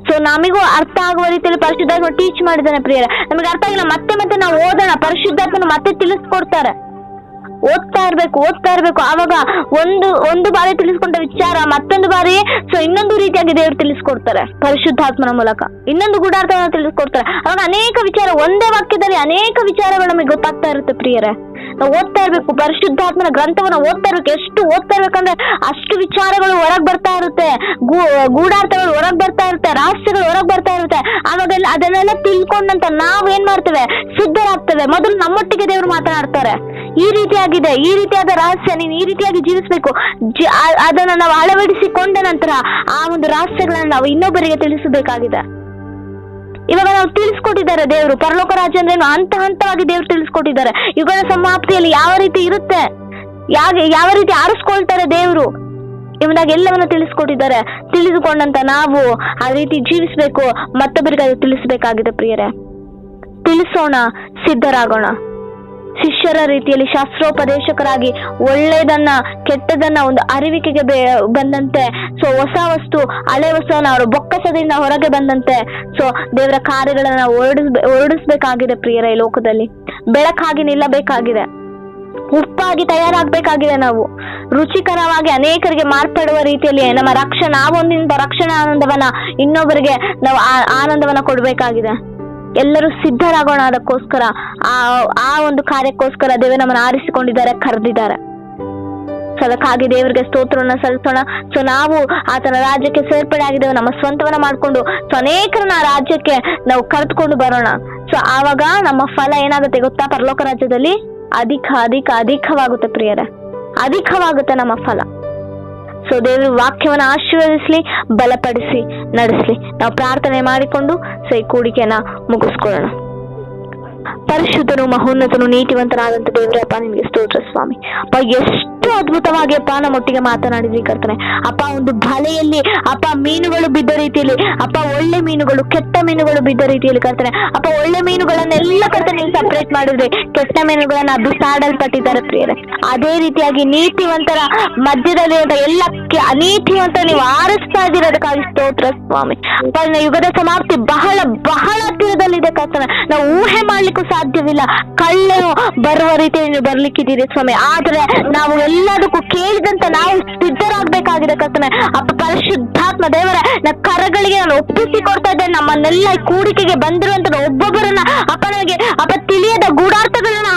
ಸೊ ನಮಗೂ ಅರ್ಥ ಆಗುವ ರೀತಿಯಲ್ಲಿ ಪರಿಶುದ್ಧಾತ್ಮ ಟೀಚ್ ಮಾಡಿದ್ದಾನೆ ಪ್ರಿಯರೇ. ನಮಗೆ ಅರ್ಥ ಆಗಿಲ್ಲ ಮತ್ತೆ ನಾವು ಓದೋಣ, ಪರಿಶುದ್ಧಾತ್ಮನ ಮತ್ತೆ ತಿಳಿಸ್ಕೊಡ್ತಾರೆ. ಓದ್ತಾ ಇರ್ಬೇಕು. ಆವಾಗ ಒಂದು ಬಾರಿ ತಿಳಿಸ್ಕೊಂಡ ವಿಚಾರ ಮತ್ತೊಂದು ಬಾರಿ ಸೊ ಇನ್ನೊಂದು ರೀತಿಯಾಗಿ ದೇವರು ತಿಳಿಸ್ಕೊಡ್ತಾರೆ ಪರಿಶುದ್ಧಾತ್ಮನ ಮೂಲಕ, ಇನ್ನೊಂದು ಗೂಢಾರ್ಥವನ್ನು ತಿಳಿಸ್ಕೊಡ್ತಾರೆ. ಅವಾಗ ಅನೇಕ ವಿಚಾರ, ಒಂದೇ ವಾಕ್ಯದಲ್ಲಿ ಅನೇಕ ವಿಚಾರಗಳು ನಮಗೆ ಗೊತ್ತಾಗ್ತಾ ಇರುತ್ತೆ ಪ್ರಿಯರೇ. ನಾವು ಓದ್ತಾ ಇರ್ಬೇಕು, ಪರಿಶುದ್ಧಾತ್ಮನ ಗ್ರಂಥವನ್ನ ಓದ್ತಾ ಇರ್ಬೇಕು. ಎಷ್ಟು ಓದ್ತಾ ಇರ್ಬೇಕಂದ್ರೆ ಅಷ್ಟು ವಿಚಾರಗಳು ಹೊರಗ್ ಬರ್ತಾ ಇರುತ್ತೆ, ಗೂಢಾರ್ಥಗಳು ಹೊರಗ್ ಬರ್ತಾ ಇರುತ್ತೆ, ರಹಸ್ಯಗಳು ಹೊರಗ್ ಬರ್ತಾ ಇರುತ್ತೆ. ಆವಾಗೆಲ್ಲ ಅದನ್ನೆಲ್ಲ ತಿಳ್ಕೊಂಡಂತ ನಾವ್ ಏನ್ ಮಾಡ್ತೇವೆ, ಶುದ್ಧರಾಗ್ತೇವೆ. ಮೊದಲು ನಮ್ಮೊಟ್ಟಿಗೆ ದೇವರು ಮಾತನಾಡ್ತಾರೆ, ಈ ರೀತಿಯಾದ ರಹಸ್ಯ ನೀನು ಈ ರೀತಿಯಾಗಿ ಜೀವಿಸ್ಬೇಕು. ಅದನ್ನ ನಾವು ಅಳವಡಿಸಿಕೊಂಡ ನಂತರ ಆ ಒಂದು ರಹಸ್ಯಗಳನ್ನ ನಾವು ಇನ್ನೊಬ್ಬರಿಗೆ ತಿಳಿಸಬೇಕಾಗಿದೆ. ಇವಾಗ ನಾವು ತಿಳಿಸ್ಕೊಟ್ಟಿದ್ದಾರೆ ದೇವರು, ಪರಲೋಕ ರಾಜ್ಯ ಅಂದ್ರೆ ಹಂತವಾಗಿ ದೇವರು ತಿಳಿಸ್ಕೊಟ್ಟಿದ್ದಾರೆ. ಯುಗದ ಸಮಾಪ್ತಿಯಲ್ಲಿ ಯಾವ ರೀತಿ ಇರುತ್ತೆ, ಯಾವ ರೀತಿ ಆರಿಸ್ಕೊಳ್ತಾರೆ ದೇವರು ಎಂಬುದಾಗಿ ಎಲ್ಲವನ್ನ ತಿಳಿಸ್ಕೊಟ್ಟಿದ್ದಾರೆ. ತಿಳಿದುಕೊಂಡಂತ ನಾವು ಆ ರೀತಿ ಜೀವಿಸ್ಬೇಕು, ಮತ್ತೊಬ್ಬರಿಗೆ ಅದು ತಿಳಿಸಬೇಕಾಗಿದೆ ಪ್ರಿಯರೇ. ತಿಳಿಸೋಣ, ಸಿದ್ಧರಾಗೋಣ. ಶಿಷ್ಯರ ರೀತಿಯಲ್ಲಿ ಶಾಸ್ತ್ರೋಪದೇಶಕರಾಗಿ ಒಳ್ಳೆಯದನ್ನ ಕೆಟ್ಟದನ್ನ ಒಂದು ಅರಿವಿಕೆಗೆ ಬಂದಂತೆ, ಸೊ ಹೊಸ ವಸ್ತು ಹಳೆ ವಸ್ತುವನ್ನ ಅವರು ಬೊಕ್ಕಸದಿಂದ ಹೊರಗೆ ಬಂದಂತೆ ಸೊ ದೇವರ ಕಾರ್ಯಗಳನ್ನ ಹೊರಡಿಸ್ಬೇಕಾಗಿದೆ ಪ್ರಿಯರ. ಈ ಲೋಕದಲ್ಲಿ ಬೆಳಕಾಗಿ ನಿಲ್ಲಬೇಕಾಗಿದೆ, ಉಪ್ಪಾಗಿ ತಯಾರಾಗಬೇಕಾಗಿದೆ. ನಾವು ರುಚಿಕರವಾಗಿ ಅನೇಕರಿಗೆ ಮಾರ್ಪಡುವ ರೀತಿಯಲ್ಲಿ ನಮ್ಮ ನಾವೊಂದಿಂದ ರಕ್ಷಣಾ ಆನಂದವನ್ನ ಇನ್ನೊಬ್ಬರಿಗೆ ನಾವು ಆನಂದವನ್ನ ಕೊಡ್ಬೇಕಾಗಿದೆ. ಎಲ್ಲರೂ ಸಿದ್ಧರಾಗೋಣ. ಅದಕ್ಕೋಸ್ಕರ ಆ ಒಂದು ಕಾರ್ಯಕ್ಕೋಸ್ಕರ ದೇವರು ನಮ್ಮನ್ನು ಆರಿಸಿಕೊಂಡಿದ್ದಾರೆ, ಕರೆದಿದ್ದಾರೆ. ಸೊ ಅದಕ್ಕಾಗಿ ದೇವರಿಗೆ ಸ್ತೋತ್ರವನ್ನ ಸಲ್ಲಿಸೋಣ. ಸೊ ನಾವು ಆತನ ರಾಜ್ಯಕ್ಕೆ ಸೇರ್ಪಡೆ ಆಗಿದ್ದೇವೆ, ನಮ್ಮ ಸ್ವಂತವನ್ನ ಮಾಡ್ಕೊಂಡು ಸೊ ಅನೇಕರನ್ನ ಆ ರಾಜ್ಯಕ್ಕೆ ನಾವು ಕರೆದುಕೊಂಡು ಬರೋಣ. ಸೊ ಆವಾಗ ನಮ್ಮ ಫಲ ಏನಾಗುತ್ತೆ ಗೊತ್ತಾ, ಪರಲೋಕ ರಾಜ್ಯದಲ್ಲಿ ಅಧಿಕವಾಗುತ್ತೆ ಪ್ರಿಯರೇ, ಅಧಿಕವಾಗುತ್ತೆ ನಮ್ಮ ಫಲ. ಸೊ ದೇವರು ವಾಕ್ಯವನ್ನು ಆಶೀರ್ವದಿಸ್ಲಿ, ಬಲಪಡಿಸಿ ನಡೆಸಲಿ. ನಾವು ಪ್ರಾರ್ಥನೆ ಮಾಡಿಕೊಂಡು ಸೊ ಈ ಕೂಡಿಕೆಯನ್ನ ಮುಗಿಸ್ಕೊಳ್ಳೋಣ. ಪರಿಶುದ್ಧನು ಮಹೋನ್ನತನು ನೀತಿವಂತನಾದಂತ ದೇವರಪ್ಪ, ನಿಮಗೆ ಸ್ತೋತ್ರ ಸ್ವಾಮಿ. ಅಪ್ಪ ಎಷ್ಟು ಅದ್ಭುತವಾಗಿ ಅಪ್ಪ ನಮ್ಮೊಟ್ಟಿಗೆ ಮಾತನಾಡಿದ್ರಿ ಕರ್ತನೆ. ಅಪ್ಪ ಒಂದು ಬಲೆಯಲ್ಲಿ ಅಪ್ಪ ಮೀನುಗಳು ಬಿದ್ದ ರೀತಿಯಲ್ಲಿ ಅಪ್ಪ ಒಳ್ಳೆ ಮೀನುಗಳು ಕೆಟ್ಟ ಮೀನುಗಳು ಬಿದ್ದ ರೀತಿಯಲ್ಲಿ ಕರ್ತನೆ. ಅಪ್ಪ ಒಳ್ಳೆ ಮೀನುಗಳನ್ನೆಲ್ಲ ಕರ್ತನೆ ನೀವು ಸಪರೇಟ್ ಮಾಡಿದ್ರಿ, ಕೆಟ್ಟ ಮೀನುಗಳನ್ನ ಬಿಸಾಡಲ್ಪಟ್ಟಿದ್ದಾರೆ ಪ್ರಿಯರೇ. ಅದೇ ರೀತಿಯಾಗಿ ನೀತಿವಂತರ ಮಧ್ಯದಲ್ಲಿ ಎಲ್ಲ ಅನೀತಿವಂತ ನೀವು ಆರಿಸ್ತಾ ಇದ್ದೀರೋದಕ್ಕಾಗಿ ಸ್ತೋತ್ರ ಸ್ವಾಮಿ. ಅಪ್ಪ ಯುಗದ ಸಮಾಪ್ತಿ ಬಹಳ ಹತ್ತಿರದಲ್ಲಿದೆ ಕರ್ತನೆ. ನಾವು ಊಹೆ ಮಾಡ್ಲಿಕ್ಕೂ ಸಾಧ್ಯವಿಲ್ಲ. ಕಳ್ಳನು ಬರುವ ರೀತಿಯಲ್ಲಿ ನೀವು ಬರ್ಲಿಕ್ಕಿದ್ದೀರಿ ಸ್ವಾಮಿ. ಆದ್ರೆ ನಾವು ಎಲ್ಲದಕ್ಕೂ ಕೇಳಿದಂತ ನಾವು ಸಿದ್ಧರಾಗಬೇಕಾಗಿದೆ ಕರ್ತನೆ. ಅಪ್ಪ ಪರಿಶುದ್ಧಾತ್ಮ ದೇವರೇ, ಕರಗಳಿಗೆ ನಾನು ಒಪ್ಪಿಸಿ ಕೊಡ್ತಾ ಇದ್ದೇನೆ. ನಮ್ಮನ್ನೆಲ್ಲ ಕೂಡಿಕೆಗೆ ಬಂದಿರುವಂತ ಒಬ್ಬೊಬ್ಬರನ್ನ ಅಪ್ಪ ನನಗೆ ತಿಳಿಯದ ಗೂಢಾರ್ಥಗಳನ್ನ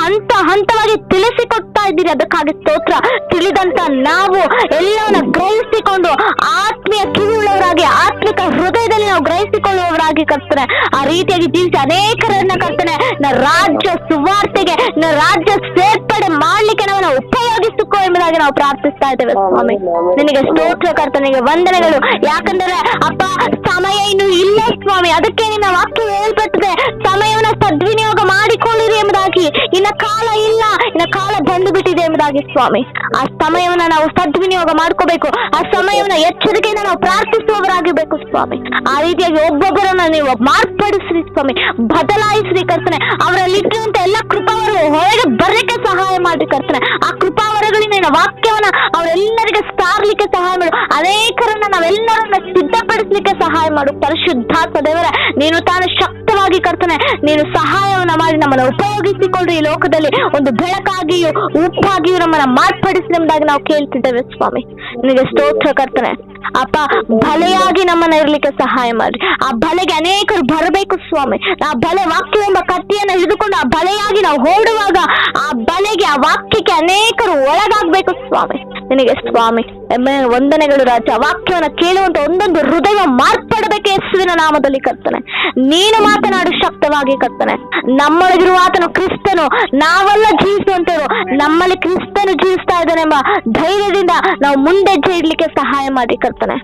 ಹಂತವಾಗಿ ತಿಳಿಸಿಕೊಡ್ತಾ ಇದ್ದೀರಿ. ಅದಕ್ಕಾಗಿ ಸ್ತೋತ್ರ. ತಿಳಿದಂತ ನಾವು ಎಲ್ಲವನ್ನ ಗ್ರಹಿಸಿಕೊಂಡು ಆತ್ಮೀಯ ಕಿವಿಯುಳ್ಳವರಾಗಿ ಆತ್ಮಿಕ ಆತ್ಮಿಕ ಹೃದಯದಲ್ಲಿ ನಾವು ಗ್ರಹಿಸಿಕೊಳ್ಳುವವರಾಗಿ ಕರ್ತನೆ ಆ ರೀತಿಯಾಗಿ ಜೀವಿಸಿ ಅನೇಕರನ್ನ ಕರ್ತನೆ ರಾಜ್ಯ ಸುವಾರ್ತೆಗೆ ರಾಜ್ಯ ಸೇರ್ಪಡೆ ಮಾಡ್ಲಿಕ್ಕೆ ನಾವು ಉಪಯೋಗಿಸಿಕೋ ಎಂಬುದಾಗಿ ನಾವು ಪ್ರಾರ್ಥಿಸ್ತಾ ಇದ್ದೇವೆ ಸ್ವಾಮಿ. ನಿನಗೆ ಸ್ತೋತ್ರ ಕರ್ತನಿಗೆ ವಂದನೆಗಳು. ಯಾಕಂದರೆ ಅಪ್ಪ ಸಮಯ ಇನ್ನು ಇಲ್ಲ ಸ್ವಾಮಿ, ಅದಕ್ಕೆ ನಿನ್ನ ವಾಕ್ಯ ಹೇಳ್ಬರ್ತದೆ ಸಮಯವನ್ನ ಸದ್ವಿನಿಯೋಗ ಮಾಡಿಕೊಳ್ಳಿರಿ ಎಂಬುದಾಗಿ. ಇನ್ನ ಕಾಲ ಇಲ್ಲ, ಇನ್ನ ಕಾಲ ಬಂದು ಬಿಟ್ಟಿದೆ ಎಂಬುದಾಗಿ ಸ್ವಾಮಿ. ಆ ಸಮಯವನ್ನ ನಾವು ಸದ್ವಿನಿಯೋಗ ಮಾಡ್ಕೋಬೇಕು, ಆ ಸಮಯವನ್ನ ಎಚ್ಚರಿಕೆಯಿಂದ ನಾವು ಪ್ರಾರ್ಥಿಸುವವರಾಗಿರ್ಬೇಕು ಸ್ವಾಮಿ. ಆ ರೀತಿಯಾಗಿ ಒಬ್ಬೊಬ್ಬರನ್ನ ನೀವು ಮಾರ್ಪಡಿಸ್ರಿ ಸ್ವಾಮಿ, ಬದಲಾಯಿಸ್ರಿ ಕರ್ತನೆ. ಅವರಲ್ಲಿ ಇಟ್ಟಿರುವಂತ ಎಲ್ಲ ಕೃಪಾವರ ಹೊರಗೆ ಬರ್ಲಿಕ್ಕೆ ಸಹಾಯ ಮಾಡಿ ಕರ್ತನೆ. ಆ ಕೃಪಾವರಗಳಿಂದ ವಾಕ್ಯವನ್ನ ಅವರೆಲ್ಲರಿಗೆ ಸಾರ್ಲಿಕ್ಕೆ ಸಹಾಯ ಮಾಡು. ಅನೇಕರನ್ನ ನಾವೆಲ್ಲರನ್ನ ಸಿದ್ಧಪಡಿಸ್ಲಿಕ್ಕೆ ಸಹಾಯ ಮಾಡು. ಪರಿಶುದ್ಧಾತ್ಮ ದೇವರೇ, ನೀನು ತಾನು ಶಕ್ತವಾಗಿ ಕರ್ತನೆ ನೀನು ಸಹಾಯವನ್ನ ಮಾಡಿ ನಮ್ಮನ್ನು ಉಪಯೋಗಿಸಿಕೊಳ್ಳಿ. ಈ ಲೋಕದಲ್ಲಿ ಒಂದು ಬೆಳಕಾಗಿಯೂ ಉಪ್ಪಾಗಿಯೂ ನಮ್ಮನ್ನ ಮಾರ್ಪಡಿಸಿ ಎಂಬುದಾಗಿ ನಾವು ಕೇಳ್ತಿದ್ದೇವೆ ಸ್ವಾಮಿ. ನಿನಗೆ ಸ್ತೋತ್ರ ಕರ್ತನೆ. ಅಪ್ಪ ಬಲೆಯಾಗಿ ನಮ್ಮನ್ನ ಇರ್ಲಿಕ್ಕೆ ಸಹಾಯ ಮಾಡಿ. ಆ ಬಲೆಗೆ ಅನೇಕರು ಬರಬೇಕು ಸ್ವಾಮಿ. ಆ ಬಲೆ ವಾಕ್ಯವೆಂಬ ಕತ್ತಿಯನ್ನು ಹಿಡಿದುಕೊಂಡು ಆ ಬಲೆಯಾಗಿ ನಾವು ಓಡುವಾಗ ಆ ಬಲೆಗೆ ಆ ವಾಕ್ಯಕ್ಕೆ ಅನೇಕರು ಒಳಗಾಗ್ಬೇಕು ಸ್ವಾಮಿ. ನಿನಗೆ ಸ್ವಾಮಿ ವಂದನೆಗಳು ರಾಜ. ವಾಕ್ಯವನ್ನ ಕೇಳುವಂತ ಒಂದೊಂದು ಹೃದಯ ಮಾರ್ಪಡಬೇಕು ಯೇಸುವಿನ ನಾಮದಲ್ಲಿ ಕರ್ತನೆ. ನೀನು ಮಾತನಾಡು ಶಕ್ತವಾಗಿ ಕರ್ತನೆ. ನಮ್ಮೊಳಗಿರುವ ಆತನು ಕ್ರಿಸ್ತನು, ನಾವೆಲ್ಲ ಜೀವಿಸುವಂತರು. ನಮ್ಮಲ್ಲಿ ಕ್ರಿಸ್ತನು ಜೀವಿಸ್ತಾ ಇದ್ದಾನೆಂಬ ಧೈರ್ಯದಿಂದ ನಾವು ಮುಂದೆಜ್ಜೆ ಇಡ್ಲಿಕ್ಕೆ ಸಹಾಯ ಮಾಡಿ ಕರ್ತನೆ.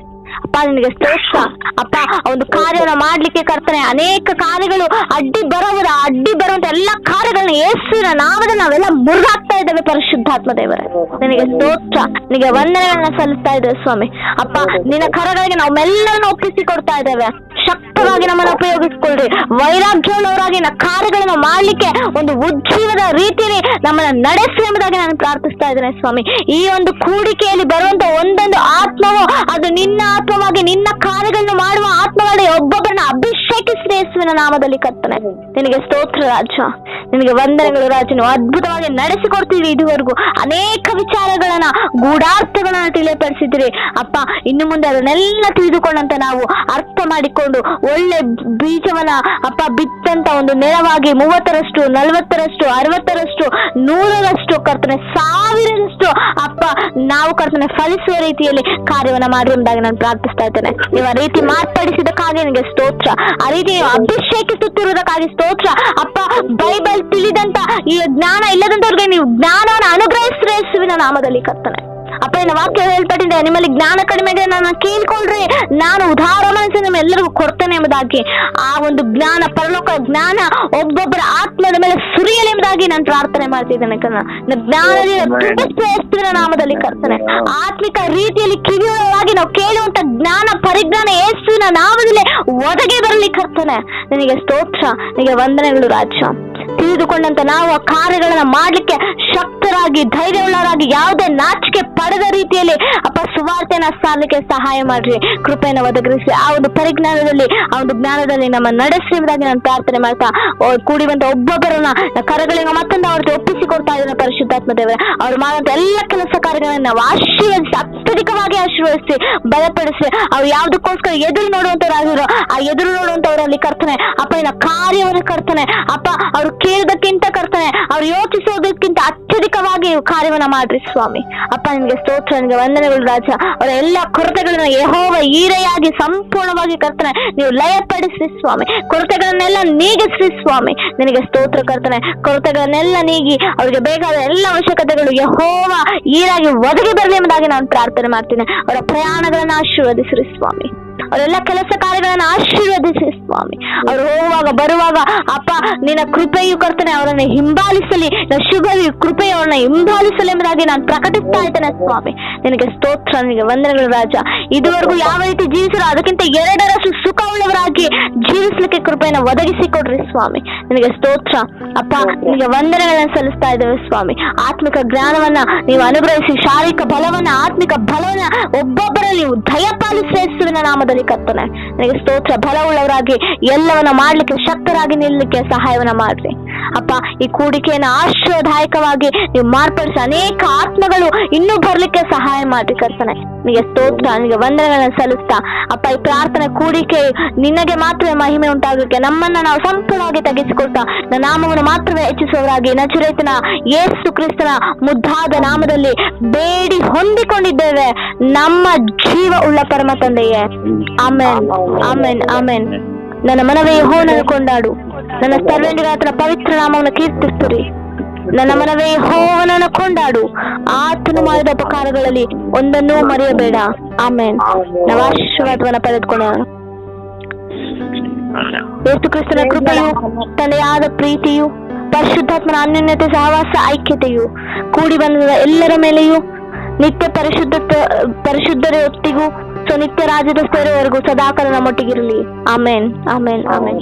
ಅಪ್ಪ ನಿನಗೆ ಸ್ತೋತ್ರ. ಅಪ್ಪ ಒಂದು ಕಾರ್ಯವನ್ನ ಮಾಡ್ಲಿಕ್ಕೆ ಕರ್ತನೆ ಅನೇಕ ಕಾರ್ಯಗಳು ಅಡ್ಡಿ ಬರುವಂತ ಎಲ್ಲ ಕಾರ್ಯಗಳನ್ನ ಯೇಸುವಿನ ನಾಮದಲ್ಲಿ ನಾವೆಲ್ಲ ಮುರಿದಾಗ್ತಾ ಇದ್ದೇವೆ. ಪರಿಶುದ್ಧಾತ್ಮ ದೇವರೇ, ನಿನಗೆ ಸ್ತೋತ್ರ, ನಿನಗೆ ವಂದನೆಗಳನ್ನ ಸಲ್ಲಿಸ್ತಾ ಇದ್ದೇವೆ ಸ್ವಾಮಿ. ಅಪ್ಪ ನಿನ್ನ ಕರಗಳಿಗೆ ನಾವೆಲ್ಲರನ್ನ ಒಪ್ಪಿಸಿ ಕೊಡ್ತಾ ಇದ್ದೇವೆ. ಶಕ್ತವಾಗಿ ನಮ್ಮನ್ನು ಉಪಯೋಗಿಸ್ಕೊಳ್ರಿ. ವೈರಾಗ್ಯವುಳ್ಳವರಾಗಿ ಕಾರ್ಯಗಳನ್ನ ಮಾಡ್ಲಿಕ್ಕೆ ಒಂದು ಉಜ್ಜೀವದ ರೀತಿಯಲ್ಲಿ ನಮ್ಮನ್ನ ನಡೆಸಿ ಎಂಬುದಾಗಿ ನಾನು ಪ್ರಾರ್ಥಿಸ್ತಾ ಇದ್ದೇನೆ ಸ್ವಾಮಿ. ಈ ಒಂದು ಕೂಡಿಕೆಯಲ್ಲಿ ಬರುವಂತ ಒಂದೊಂದು ಆತ್ಮವು ಅದು ನಿನ್ನ ಆತ್ಮವಾಗಿ ನಿನ್ನ ಕಾರ್ಯಗಳನ್ನು ಮಾಡುವ ಆತ್ಮಗಳಲ್ಲಿ ಒಬ್ಬೊಬ್ಬರನ್ನ ಅಭಿಷೇಕಿಸಿದ ಯೇಸುವಿನ ನಾಮದಲ್ಲಿ ಕರ್ತನೆ. ನಿನಗೆ ಸ್ತೋತ್ರ ರಾಜ, ನಿನಗೆ ವಂದನೆಗಳು ರಾಜ. ನೀವು ಅದ್ಭುತವಾಗಿ ನಡೆಸಿಕೊಡ್ತೀವಿ. ಇದುವರೆಗೂ ಅನೇಕ ವಿಚಾರಗಳನ್ನ ಗೂಢಾರ್ಥಗಳನ್ನ ತಿಳಿಯಪಡಿಸಿದಿರಿ ಅಪ್ಪ. ಇನ್ನು ಮುಂದೆ ಅದನ್ನೆಲ್ಲ ತಿಳಿದುಕೊಂಡಂತ ನಾವು ಅರ್ಥ ಮಾಡಿಕೊಂಡು ಒಳ್ಳೆ ಬೀಜವನ್ನ ಅಪ್ಪ ಬಿತ್ತಂತ ಒಂದು ನೆರವಾಗಿ 30ರಷ್ಟು 40ರಷ್ಟು 60ರಷ್ಟು 100ರಷ್ಟು ಕರ್ತನೆ 1000ರಷ್ಟು ಅಪ್ಪ ನಾವು ಕರ್ತನೆ ಫಲಿಸುವ ರೀತಿಯಲ್ಲಿ ಕಾರ್ಯವನ್ನ ಮಾಡಿ ಎಂಬುದಾಗಿ ನಾನು ಪ್ರಾರ್ಥಿಸ್ತಾ ಇದ್ದೇನೆ. ನೀವು ಆ ರೀತಿ ಮಾರ್ಪಡಿಸಿದಕ್ಕಾಗಿ ನಿನಗೆ ಸ್ತೋತ್ರ. ಆ ರೀತಿ ಅಭಿಷೇಕಿಸುತ್ತಿರುವುದಕ್ಕಾಗಿ ಸ್ತೋತ್ರ ಅಪ್ಪ. ಬೈಬಲ್ ತಿಳಿದಂತ ಈ ಜ್ಞಾನ ಇಲ್ಲದಂತವ್ರಿಗೆ ನೀವು ಜ್ಞಾನವನ್ನು ಅನುಗ್ರಹಿಸಿದ್ರೆ ಯೇಸುವಿನ ನಾಮದಲ್ಲಿ ಕರ್ತನೆ. ಅಪ್ಪ ನಿನ್ನ ವಾಕ್ಯ ಹೇಳ್ಪಟ್ಟಿದೆ, ನಿಮ್ಮಲ್ಲಿ ಜ್ಞಾನ ಕಡಿಮೆ ಇದೆ, ನನ್ನ ಕೇಳ್ಕೊಳ್ರಿ, ನಾನು ಉದಾರ ಮನಸ್ಸು ನಿಮ್ಮೆಲ್ಲರಿಗೂ ಕೊಡ್ತೇನೆ ಎಂಬುದಾಗಿ. ಆ ಒಂದು ಜ್ಞಾನ, ಪರಲೋಕ ಜ್ಞಾನ ಒಬ್ಬೊಬ್ಬರ ಆತ್ಮದ ಮೇಲೆ ಸುರಿಯಲಿ ಎಂಬುದಾಗಿ ನಾನು ಪ್ರಾರ್ಥನೆ ಮಾಡ್ತಿದ್ದೇನೆ. ಜ್ಞಾನದ ನಾಮದಲ್ಲಿ ಕರ್ತನೆ ಆತ್ಮಿಕ ರೀತಿಯಲ್ಲಿ ಕಿವಿಯೊಳಗಾಗಿ ನಾವು ಕೇಳುವಂತ ಜ್ಞಾನ ಪರಿಜ್ಞಾನ ಯೇಸುವಿನ ನಾಮದಲ್ಲಿ ಒದಗಿ ಬರಲಿ ಕರ್ತನೆ. ನಿನಗೆ ಸ್ತೋತ್ರ, ನಿನಗೆ ವಂದನೆಗಳು ರಾಜ. ತಿಳಿದುಕೊಂಡಂತ ನಾವು ಆ ಕಾರ್ಯಗಳನ್ನ ಮಾಡ್ಲಿಕ್ಕೆ ಶಕ್ತರಾಗಿ ಧೈರ್ಯವುಳ್ಳವರಾಗಿ ಯಾವುದೇ ನಾಚಿಕೆ ಪಡೆದ ರೀತಿಯಲ್ಲಿ ಅಪ್ಪ ಸುವಾರ್ತೆಯನ್ನ ಸಾರಲಿಕ್ಕೆ ಸಹಾಯ ಮಾಡ್ರಿ. ಕೃಪೆಯನ್ನು ಒದಗಿಸಿ ಆ ಒಂದು ಪರಿಜ್ಞಾನದಲ್ಲಿ ಆ ಒಂದು ಜ್ಞಾನದಲ್ಲಿ ನಮ್ಮ ನಡೆಸುವುದಾಗಿ ನಾನು ಪ್ರಾರ್ಥನೆ ಮಾಡ್ತಾ ಕೂಡಿ ಬಂದ ಒಬ್ಬೊಬ್ಬರನ್ನ ಕರಗಳಿಗೆ ಮತ್ತೊಂದು ಅವ್ರಿಗೆ ಒಪ್ಪಿಸಿಕೊಡ್ತಾ ಇದ್ದಾರೆ. ಪರಿಶುದ್ಧಾತ್ಮ ದೇವರೇ, ಅವ್ರು ಮಾಡುವಂತ ಎಲ್ಲ ಕೆಲಸ ಕಾರ್ಯಗಳನ್ನ ನಾವು ಆಶೀರ್ವದಿಸಿ ಅತ್ಯಧಿಕವಾಗಿ ಆಶೀರ್ವದಿಸಿ ಬಲಪಡಿಸಿ ಅವ್ರು ಯಾವ್ದಕ್ಕೋಸ್ಕರ ಎದುರು ನೋಡುವಂತವರಾಗಿರೋ ಆ ಎದುರು ನೋಡುವಂತವರಲ್ಲಿ ಕರ್ತನೆ ಅಪ್ಪ ನಿನ್ನ ಕಾರ್ಯವನ್ನು ಕರ್ತನೆ ಅಪ್ಪ. ಅವ್ರು ಕೇಳಿದಕ್ಕಿಂತ ಕರ್ತನೆ ಅವ್ರು ಯೋಚಿಸೋದಕ್ಕಿಂತ ಅತ್ಯಧಿಕವಾಗಿ ಕಾರ್ಯವನ್ನ ಮಾಡ್ರಿ ಸ್ವಾಮಿ. ಅಪ್ಪ ನಿಮಗೆ ಸ್ತೋತ್ರ, ನಿಮಗೆ ವಂದನೆಗಳು ರಾಜ. ಅವರ ಎಲ್ಲ ಕೊರತೆಗಳನ್ನ ಯೆಹೋವ ಈರೆಯಾಗಿ ಸಂಪೂರ್ಣವಾಗಿ ಕರ್ತನೆ ನೀವು ಲಯಪಡಿಸಿ ಸ್ವಾಮಿ. ಕೊರತೆಗಳನ್ನೆಲ್ಲ ನೀಗಿಸಿ ಸ್ವಾಮಿ. ನಿನಗೆ ಸ್ತೋತ್ರ ಕರ್ತನೆ. ಕೊರತೆಗಳನ್ನೆಲ್ಲ ನೀಗಿ ಅವರಿಗೆ ಬೇಕಾದ ಎಲ್ಲ ಅವಶ್ಯಕತೆಗಳು ಯೆಹೋವ ಈರಾಗಿ ಒದಗಿ ಬರಲಿ ಎಂಬುದಾಗಿ ನಾನು ಪ್ರಾರ್ಥನೆ ಮಾಡ್ತೀನಿ. ಅವರ ಪ್ರಯಾಣಗಳನ್ನ ಆಶೀರ್ವದಿಸ್ರಿ ಸ್ವಾಮಿ. ಅವರೆಲ್ಲ ಕೆಲಸ ಕಾರ್ಯಗಳನ್ನ ಆಶೀರ್ವದಿಸಿ ಸ್ವಾಮಿ. ಅವರು ಹೋಗುವಾಗ ಬರುವಾಗ ಅಪ್ಪ ನಿನ್ನ ಕೃಪೆಯು ಕರ್ತನೆ ಅವರನ್ನು ಹಿಂಬಾಲಿಸಲಿ, ಶುಭವಿಯು ಕೃಪೆಯು ಅವರನ್ನ ಹಿಂಬಾಲಿಸಲಿ ಎಂಬುದಾಗಿ ನಾನು ಪ್ರಕಟಿಸ್ತಾ ಇದ್ದೇನೆ ಸ್ವಾಮಿ. ನಿನಗೆ ಸ್ತೋತ್ರ, ನಿನಗೆ ವಂದನೆಗಳು ರಾಜ. ಇದುವರೆಗೂ ಯಾವ ರೀತಿ ಜೀವಿಸಲು ಅದಕ್ಕಿಂತ 2ರಷ್ಟು ಸುಖವುಳ್ಳವರಾಗಿ ಜೀವಿಸಲಿಕ್ಕೆ ಕೃಪೆಯನ್ನು ಒದಗಿಸಿಕೊಡ್ರಿ ಸ್ವಾಮಿ. ನಿನಗೆ ಸ್ತೋತ್ರ ಅಪ್ಪ, ನಿನಗೆ ವಂದನೆಗಳನ್ನ ಸಲ್ಲಿಸ್ತಾ ಇದ್ದೇವೆ ಸ್ವಾಮಿ. ಆತ್ಮಿಕ ಜ್ಞಾನವನ್ನ ನೀವು ಅನುಗ್ರಹಿಸಿ ಶಾರೀರಿಕ ಬಲವನ್ನ ಆತ್ಮಿಕ ಬಲವನ್ನ ಒಬ್ಬೊಬ್ಬರಲ್ಲಿ ನೀವು ದಯಪಾಲಿಸಿ ಯೇಸುವಿನ ನಾಮದಲ್ಲಿ ಕರ್ತನೆ. ನನಗೆ ಸ್ತೋತ್ರ. ಬಲವುಳ್ಳವರಾಗಿ ಎಲ್ಲವನ್ನ ಮಾಡ್ಲಿಕ್ಕೆ ಶಕ್ತರಾಗಿ ನಿಲ್ಲಲಿಕ್ಕೆ ಸಹಾಯವನ್ನ ಮಾಡ್ರಿ ಅಪ್ಪ ಈ ಕೂಡಿಕೆಯನ್ನು ಆಶೀರ್ವಾದಾಯಕವಾಗಿ ನೀವು ಮಾರ್ಪಡಿಸಿ ಅನೇಕ ಆತ್ಮಗಳು ಇನ್ನೂ ಬರ್ಲಿಕ್ಕೆ ಸಹಾಯ ಮಾಡಿ ಕರ್ತನೆ. ನಿನಗೆ ಸ್ತೋತ್ರ, ನಿನಗೆ ವಂದನೆಗಳನ್ನು ಸಲ್ಲಿಸ್ತಾ ಅಪ್ಪ ಈ ಪ್ರಾರ್ಥನೆ ಕೂಡಿಕೆ ನಿನಗೆ ಮಾತ್ರವೇ ಮಹಿಮೆ ಉಂಟಾಗಲಿಕ್ಕೆ ನಮ್ಮನ್ನ ನಾವು ಸಂಪೂರ್ಣವಾಗಿ ತಗ್ಗಿಸಿಕೊಳ್ತಾ ನನ್ನ ನಾಮವನ್ನು ಮಾತ್ರವೇ ಹೆಚ್ಚಿಸುವವರಾಗಿ ನಜರೇತಿನ ಯೇಸು ಕ್ರಿಸ್ತನ ಮುದ್ದಾದ ನಾಮದಲ್ಲಿ ಬೇಡಿ ಹೊಂದಿಕೊಂಡಿದ್ದೇವೆ ನಮ್ಮ ಜೀವ ಉಳ್ಳ ಪರಮ ತಂದೆಯೇ. Amen, amen, amen. ನನ್ನ ಮನವೇ ಯೆಹೋವನನ್ನು ಕೊಂಡಾಡು, ನನ್ನ ಸರ್ವೇಂದ್ರಿಯಾತನ ಪವಿತ್ರ ನಾಮವನ್ನು ಕೀರ್ತಿಸುತ್ತೀರಿ. ನನ್ನ ಮನವೇ ಯೆಹೋವನನ್ನು ಕೊಂಡಾಡು, ಆತನು ಮಾಡಿದ ಉಪಕಾರಗಳಲ್ಲಿ ಒಂದನ್ನೂ ಮರೆಯಬೇಡ. ಆಮೆನ್. ನಾವು ಆಶೀರ್ವಾದವನ್ನು ಪಡೆದುಕೊಳ್ಳೋಣ. ಯೇಸು ಕ್ರಿಸ್ತನ ಕೃಪೆಯು, ತಂದೆಯಾದ ಪ್ರೀತಿಯು, ಪರಿಶುದ್ಧಾತ್ಮನ ಅನ್ಯೋನ್ಯತೆ, ಸಹವಾಸ, ಐಕ್ಯತೆಯು ಕೂಡಿ ಬಂದ ಎಲ್ಲರ ಮೇಲೆಯೂ ನಿತ್ಯ ಪರಿಶುದ್ಧರ ಹೊತ್ತಿಗೂ ನಿತ್ಯ ರಾಜ್ಯದ ಸೇರುವವರೆಗೂ ಸದಾಕಾಲ ನಮ್ಮೊಟ್ಟಿಗಿರಲಿ. Amen, amen, amen.